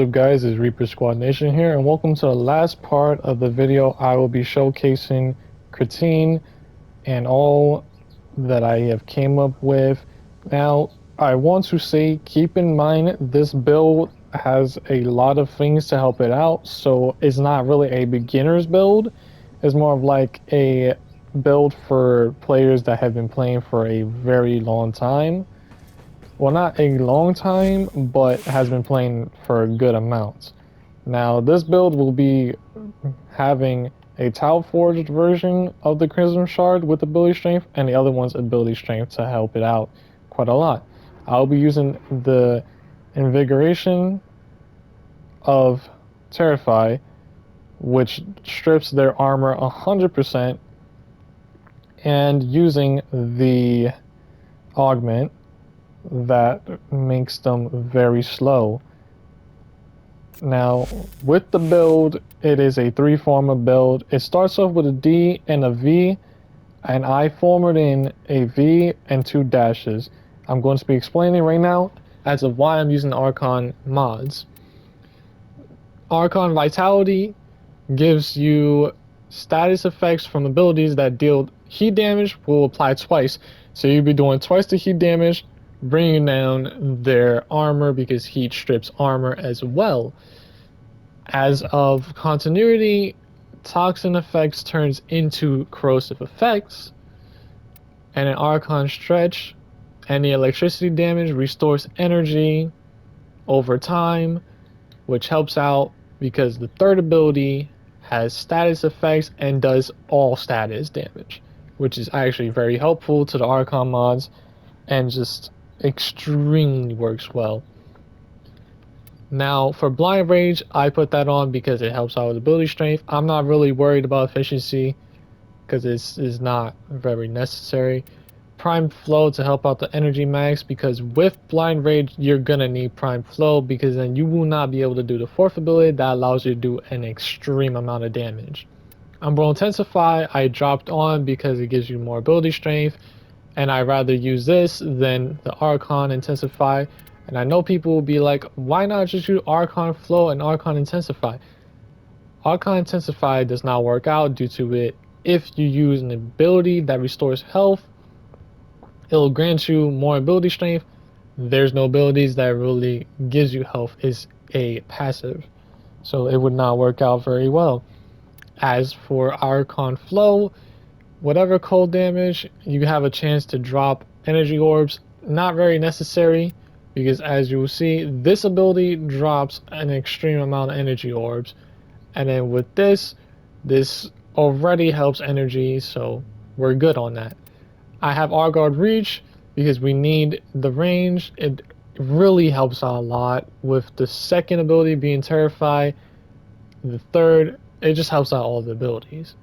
up guys, it's Reaper Squad Nation here, and welcome to the last part of the video. I will be showcasing Citrine and all that I have came up with. Now, I want to say, keep in mind this build has a lot of things to help it out, so it's not really a beginner's build. It's more of like a build for players that have been playing for a very long time. Well, not a long time, but has been playing for a good amount. Now, this build will be having a tile forged version of the Crimson Shard with ability strength, and the other one's ability strength to help it out quite a lot. I'll be using the invigoration of Terrify, which strips their armor 100%, and using the augment that makes them very slow. Now, with the build, it is a 3-former build. It starts off with a D and a V, and I formed in a V and 2 dashes. I'm going to be explaining right now as of why I'm using Archon mods. Archon Vitality gives you status effects from abilities that deal heat damage will apply twice. So you'll be doing twice the heat damage, bringing down their armor because heat strips armor as well. As of continuity, toxin effects turns into corrosive effects, and an Archon stretch, any electricity damage restores energy over time, which helps out because the third ability has status effects and does all status damage, which is actually very helpful to the Archon mods and just extremely works well. Now for Blind Rage, I put that on because it helps out with ability strength. I'm not really worried about efficiency because it's not very necessary. Prime Flow to help out the energy max, because with Blind Rage you're gonna need Prime Flow, because then you will not be able to do the fourth ability that allows you to do an extreme amount of damage. Umbral Intensify I dropped on because it gives you more ability strength, and I rather use this than the Archon Intensify. And I know people will be like, why not just use Archon Flow and Archon Intensify? Archon Intensify does not work out due to it. If you use an ability that restores health, it'll grant you more ability strength. There's no abilities that really gives you health, is a passive, so it would not work out very well. As for Archon Flow, whatever cold damage, you have a chance to drop energy orbs. Not very necessary, because as you will see, this ability drops an extreme amount of energy orbs, and then with this already helps energy, so we're good on that. I have Argard Reach because we need the range. It really helps out a lot with the second ability being Terrify. The third, it just helps out all the abilities.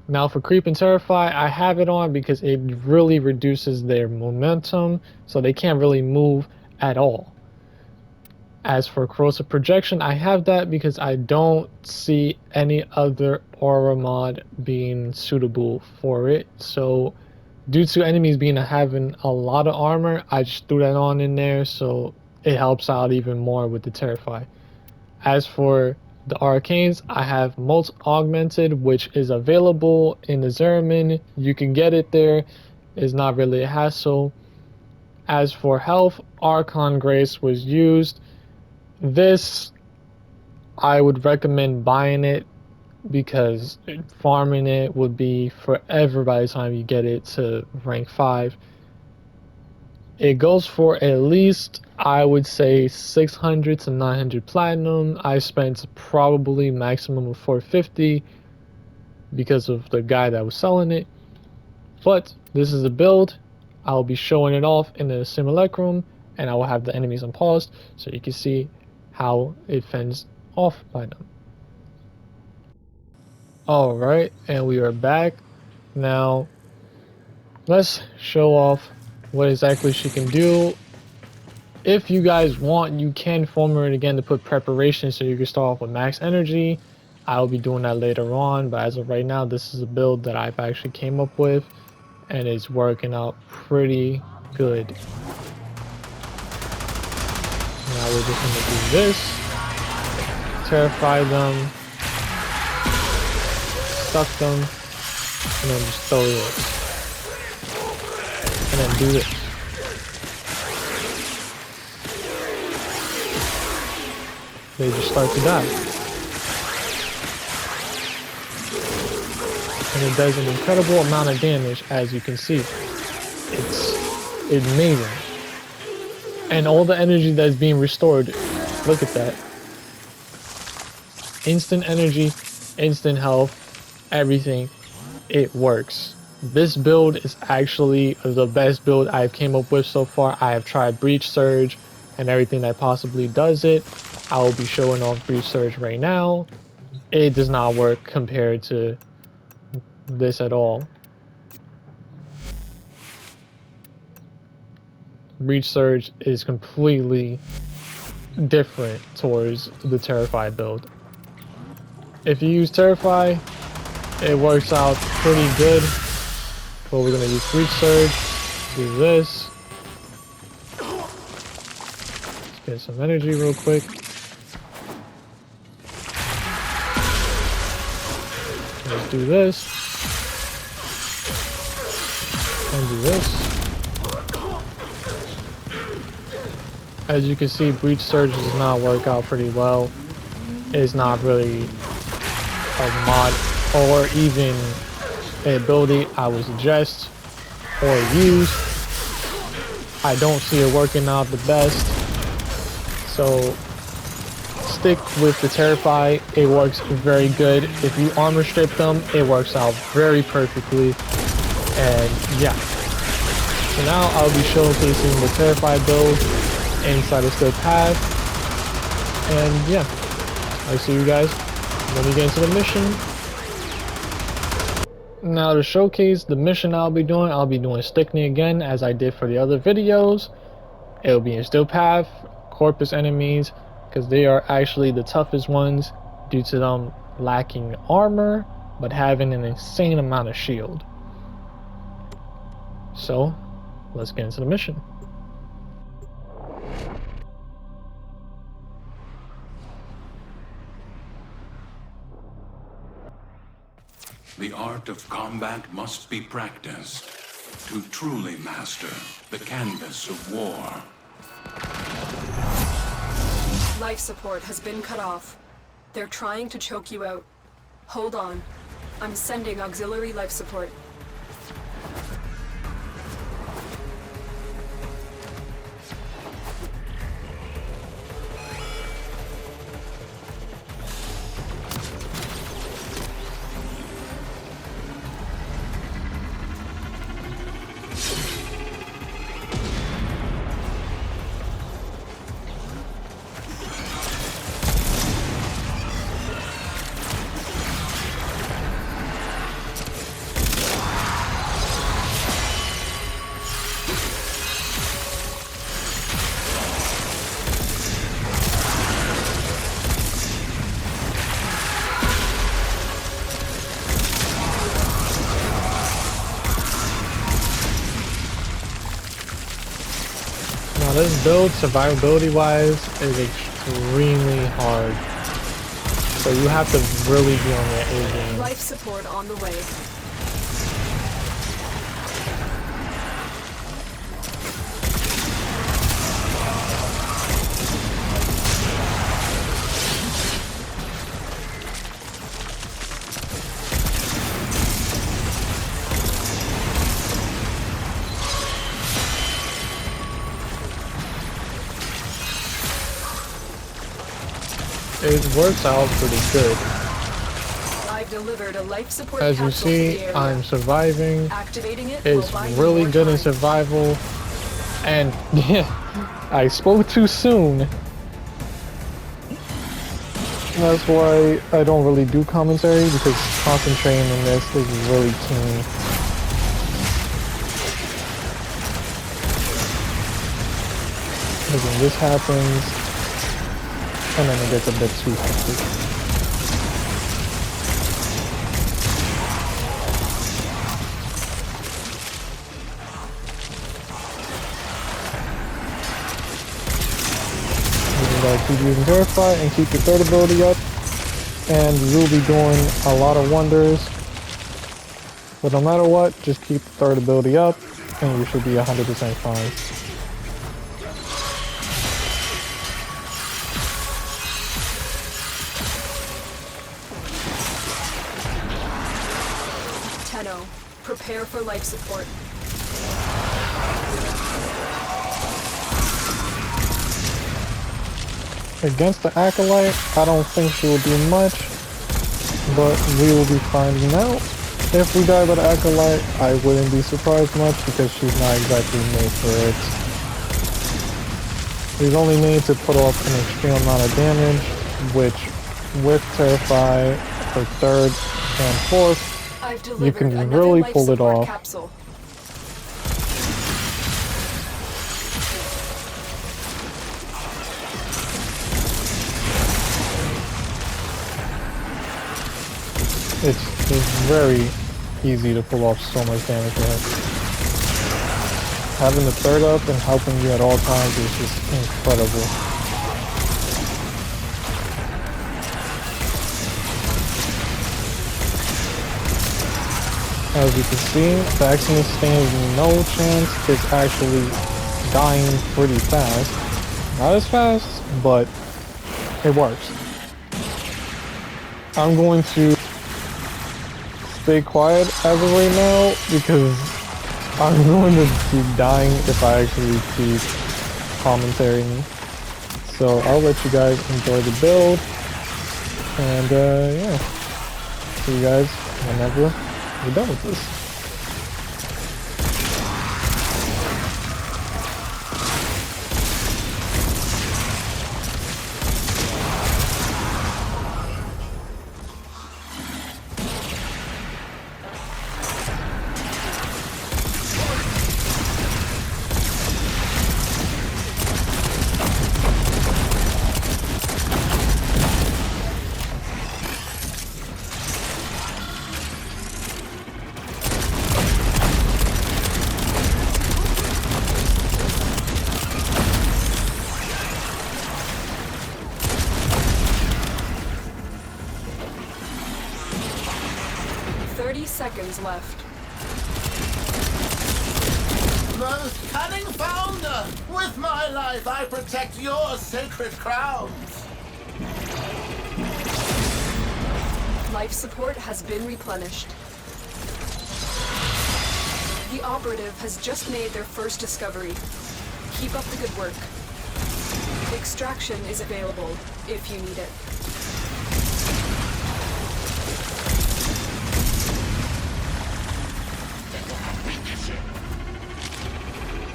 Now for Creep and Terrify, I have it on because it really reduces their momentum, so they can't really move at all. As for Corrosive Projection, I have that because I don't see any other aura mod being suitable for it. So due to enemies having a lot of armor, I just threw that on in there, so it helps out even more with the Terrify. As for the Arcanes, I have Molt Augmented, which is available in the Zeramin. You can get it there. It's not really a hassle. As for health, Archon Grace was used. This, I would recommend buying it because farming it would be forever by the time you get it to rank 5. It goes for at least, I would say, 600 to 900 platinum. I spent probably maximum of 450 because of the guy that was selling it. But this is a build. I'll be showing it off in the simulacrum, and I will have the enemies unpaused so you can see how it fends off by them. Alright, and we are back. Now, let's show off what exactly she can do. If you guys want, you can form it again to put preparation so you can start off with max energy. I'll be doing that later on, but as of right now, this is a build that I've actually came up with, and it's working out pretty good. Now we're just going to do this. terrify them, stuck them, and then just throw this. And then do this. They just start to die. And it does an incredible amount of damage, as you can see. It's amazing. And all the energy that's being restored, look at that. Instant energy, instant health, everything. It works. This build is actually the best build I've came up with so far. I have tried Breach Surge and everything that possibly does it. I will be showing off Breach Surge right now. It does not work compared to this at all. Breach Surge is completely different towards the Terrify build. If you use Terrify, it works out pretty good. But we're gonna use Breach Surge, do this. Let's get some energy real quick. Let's do this. And do this. As you can see, Breach Surge does not work out pretty well. It's not really a mod or even an ability I would suggest or use. I don't see it working out the best. So stick with the Terrify. It works very good. If you armor strip them, it works out very perfectly. And yeah. So now I'll be showcasing the Terrify build inside of Still Path. And yeah, I'll see you guys when we get into the mission. Now to showcase the mission I'll be doing Stickney again as I did for the other videos. It'll be in Still Path, Corpus enemies, because they are actually the toughest ones due to them lacking armor but having an insane amount of shield. So let's get into the mission. The art of combat must be practiced to truly master the canvas of war. Life support has been cut off. They're trying to choke you out. Hold on. I'm sending auxiliary life support. Now this build, survivability wise, is extremely hard. So you have to really be on your A game. Life support on the way. It works out pretty good. I've delivered a life support As you capsule to the see, area. I'm surviving. Activating it It's will buy you really more good in time. survival. And yeah, I spoke too soon. That's why I don't really do commentary, because concentrating on this is really key. Because when this happens, and then it gets a bit too hectic. keep using Terrify and keep your third ability up, and you'll be doing a lot of wonders. But no matter what, just keep the third ability up, and you should be 100% fine. Prepare for life support. Against the Acolyte, I don't think she will do much, but we will be finding out. If we die by the Acolyte, I wouldn't be surprised much because she's not exactly made for it. She's only made to put off an extreme amount of damage, which with Terrify, her third and fourth, you can really pull it off. Capsule. It's very easy to pull off so much damage with it. Having the third up and helping you at all times is just incredible. As you can see, the Excellence stands no chance. It's actually dying pretty fast. Not as fast, but it works. I'm going to stay quiet as of right now because I'm going to keep dying if I actually keep commentating. So I'll let you guys enjoy the build, and yeah, see you guys whenever we're done with this. Seconds left. Most cunning founder! With my life I protect your sacred crowns! Life support has been replenished. The operative has just made their first discovery. Keep up the good work. Extraction is available if you need it.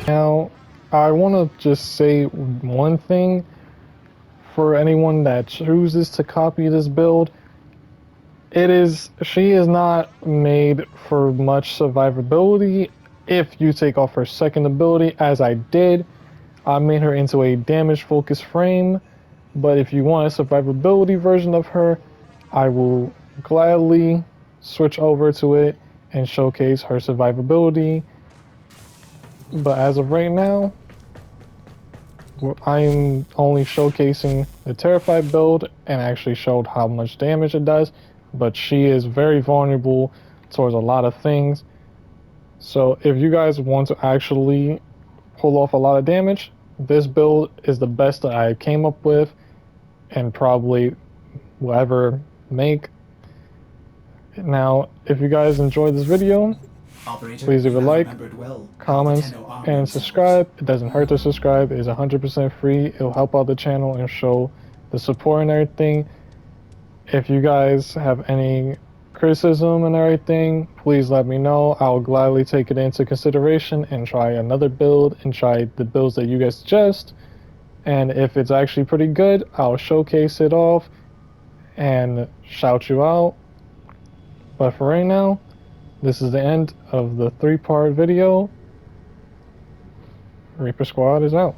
Now, I want to just say one thing for anyone that chooses to copy this build. She is not made for much survivability. If you take off her second ability, as I did, I made her into a damage focused frame. But if you want a survivability version of her, I will gladly switch over to it and showcase her survivability. But as of right now, I'm only showcasing the Terrified build and actually showed how much damage it does, but she is very vulnerable towards a lot of things. So if you guys want to actually pull off a lot of damage, this build is the best that I came up with and probably will ever make. Now, if you guys enjoyed this video, please leave a like, comment, and subscribe. It doesn't hurt to subscribe. It's 100% free. It'll help out the channel and show the support and everything. If you guys have any criticism and everything, please let me know. I'll gladly take it into consideration and try another build and try the builds that you guys suggest. And if it's actually pretty good, I'll showcase it off and shout you out. But for right now, this is the end of the 3-part video. Reaper Squad is out.